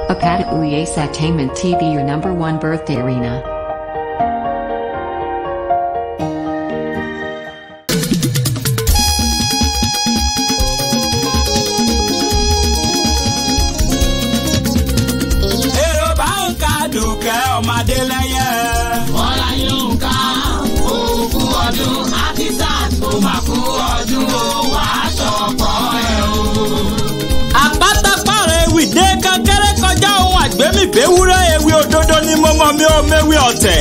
Apata Uyasatainment TV, your #1 birthday arena. Àpáta pààrọ̀ ewì dé kankéré kọjá ohun àgbẹ̀mí bẹ́wúrẹ́ ewì òdodo ni mo mọ̀ mi ò mewì ọ̀tẹ̀.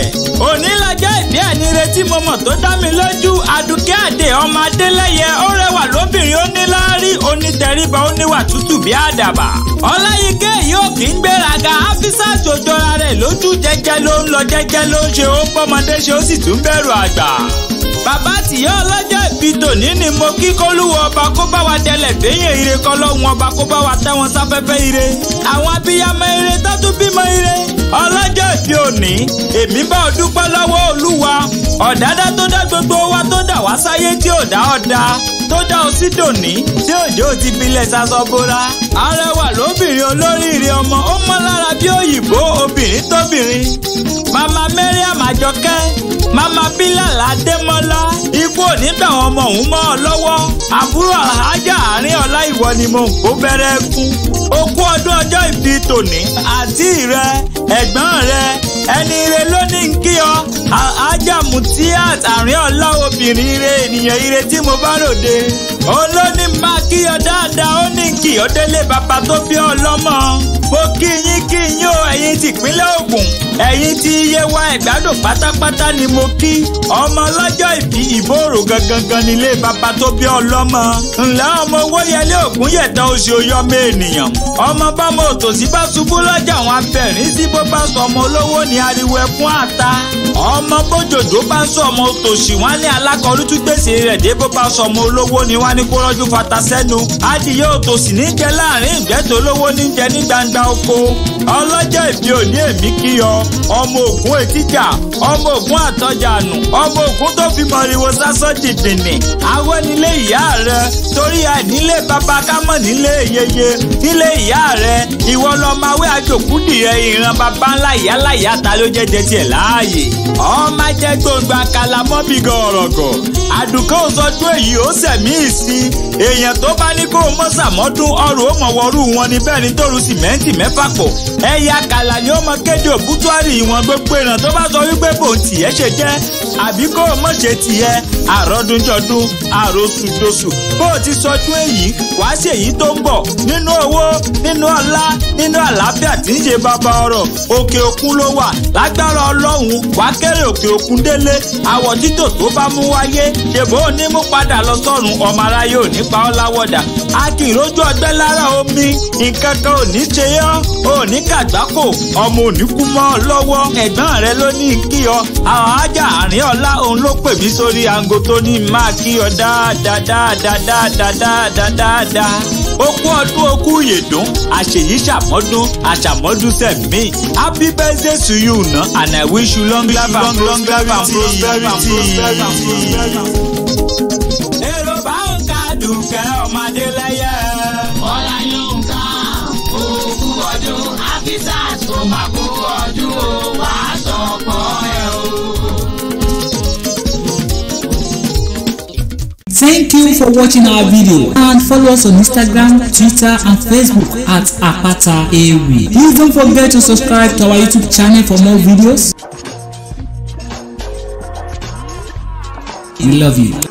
Òní lọ́jọ́ ìbí ẹ̀ ní retí mo mọ̀ tó dá mi lójú. Àdùkẹ́ Àdè ọmọ Adélẹ́yẹ ó rẹwà lóbìnrin ó ní láárí onítẹríba ó níwà tútù bí àdàbà. Ọláyíké yóò kí ń gbéraga áfísà jòjọra rẹ̀ lójú jẹ́jẹ́ ló ń lọ jẹ́jẹ́ ló ń ṣe ó ń bọ́mọdé ṣe ó sì tún bẹ̀rù àgbà. Bàbá tìyá ọlọ́jọ́ ìbí tòní ni mo kí kólúwọ ọba kó bá wa dẹlẹ̀ béèyàn ire kọlọ́hún ọba kó bá wa tẹ́ wọn sáfẹ́fẹ́ ire. Àwọn abiyamọ ire tó tún bímọ ire. Ọlọ́jọ́ ìbí òní èmi bá ọ dúpẹ́ lọ́wọ́ Olúwa. Ọ̀dádá tó dá gbogbo wa tó dà wá sáyé tí ò dá ọ̀dà tó dá ọ sí dòní tí òjò ti bilẹ̀ sasọ bóra. Arẹwà lóbìnrin olóríire ọmọ ó mọ́ lára bí òyìnbó obìnrin tóbìnrin. Mama Mariam Àjọkẹ́, Mama Bilal Adémọ́lá, ikú òní bẹ̀ wọ́n ọmọ òun mọ́ ọ lọ́wọ́. Àbúrò Alhaja àárín ọ̀la ìwọ ni mo ń kó bẹ̀rẹ̀ fún. Ó kú ọdún ọjọ́ ìbí tòní àti rẹ ẹ̀gbọ́n rẹ ẹni ire ló ní ń kí ọ. Alhaja Mutiat àárín ọ̀la obìnrin ire ènìyàn ire tí mo bá ròde. Òun ló ní máa kí ọ dáadáa ó ní kí ọ délé bàbá tó bí ọ lọ́mọ. Mo kí yín o ẹ̀yin tìpínlẹ̀ Ògùn ẹ̀yin tí Yewa Ẹ̀gbádò pátápátá ni mo kí. Ọmọ ọlọ́jọ́ ìbí ìbòrò gangan nílé bàbá tó bí ọlọ́mọ. Ǹlẹ́ ọmọ owó yẹlé ògún yẹ̀tàn oṣù oyọ́mọ ènìyàn. Ọmọ bámọ òtòṣì bá ṣubú lọ́jà àwọn abẹ̀rín sí bó bá sọ ọmọ olówó ní ariwo ẹkún àta. Ọmọ bójòjò bá sọ ọmọ òtòṣì wọn ní alákọ̀ọ́lù tún gbèsè rẹ̀ dé bó bá sọ ọmọ olówó ni wọn ní kó rọ́jú fata sẹ́nu. Adìyẹ òtòṣì ní jẹ láàrin ìgbẹ́tò olówó ní jẹ ní gbangba oko. Ọlọ́jọ́ ìbí òní èmi kí ọ. Ọmọ Ògún Ètìjà, ọmọ Ògún Àtọ́jànù, ọmọ Ògún tó fi mọ̀rìwò sásán dìdìnì. Àwọn nílé ìyá rẹ torí ẹ nílé bàbá kámọ̀ nílé yeye nílé ìyá rẹ ìwọ lọmọ awé àjòkúdì rẹ ìran bàbá ńlá ìyá láyà ta ló jẹjẹ tiẹ̀ láàyè. Ọmọ jẹ gbòǹgbò àkàlà mọ́bì gọ̀ọ̀rọ̀gọ̀. Àdùkẹ́ òsọdún èyí ó sẹ̀mí ìsìn. Èèyàn tó bá ní kó o mọ́ sàmọ́dún ọrùn ó mọ̀ wọ́rú wọn ní bẹ́ẹ̀ ni tóru sìmẹ́ǹtì mẹ́fà pọ̀. Ẹ̀yà àkàlà ni ó mọ kéde òbútúárì ìwọ̀n gbogbo ìràn tó bá sọ wípé bò ń tiẹ̀ ṣe jẹ́ àbí kó o mọ̀ ṣe tiẹ̀ àròdúnjọdún àròsùdòsù. Bó o ti sọdún èyí wàá ṣe èyí tó ń bọ̀ nínú owó nínú ọlá nínú àlàáfíà tí ń ṣe bàbá ọrọ̀. Òkè òkun ló wà lágbára Ọlọ́run wàá kéré òkè òkun délé. Àwọ̀ títò tó bá mú wáyé ṣèbó onímú padà lọ sọ́run ọmọ aráyé ò ní pa ọ́ láwọ̀dà. A kì í rójú ọgbẹ́ lára omi nǹkan kan ò ní ṣe yọ́ ò ní kàgbákò ọmọ ò ní kú mọ́ ọ lọ́wọ́. Ẹ̀gbọ́n rẹ ló ní kí ọ Alhaja àárín ọ̀la òun ló pè mí sórí aago tó ní máa kí ọ dáadáa. Ó kú ọdún okú ìyèdún àṣèyí ṣàmọ́dún àṣàmọ́dún sẹ̀mí. Happy birthday to you na and I wish you long life and prosperity. Èrò bá ń ka Àdùkẹ́ ọmọ Adélẹ́yẹ. Ọláyínká òkú ọdún àfíìsà tó máa kú ọdún ó wà sọ̀pọ̀ ẹ̀ o. Thank you for watching our video and follow us on Instagram, Twitter and Facebook at Apata Ewi. Please don't forget to subscribe to our YouTube channel for more videos. We love you.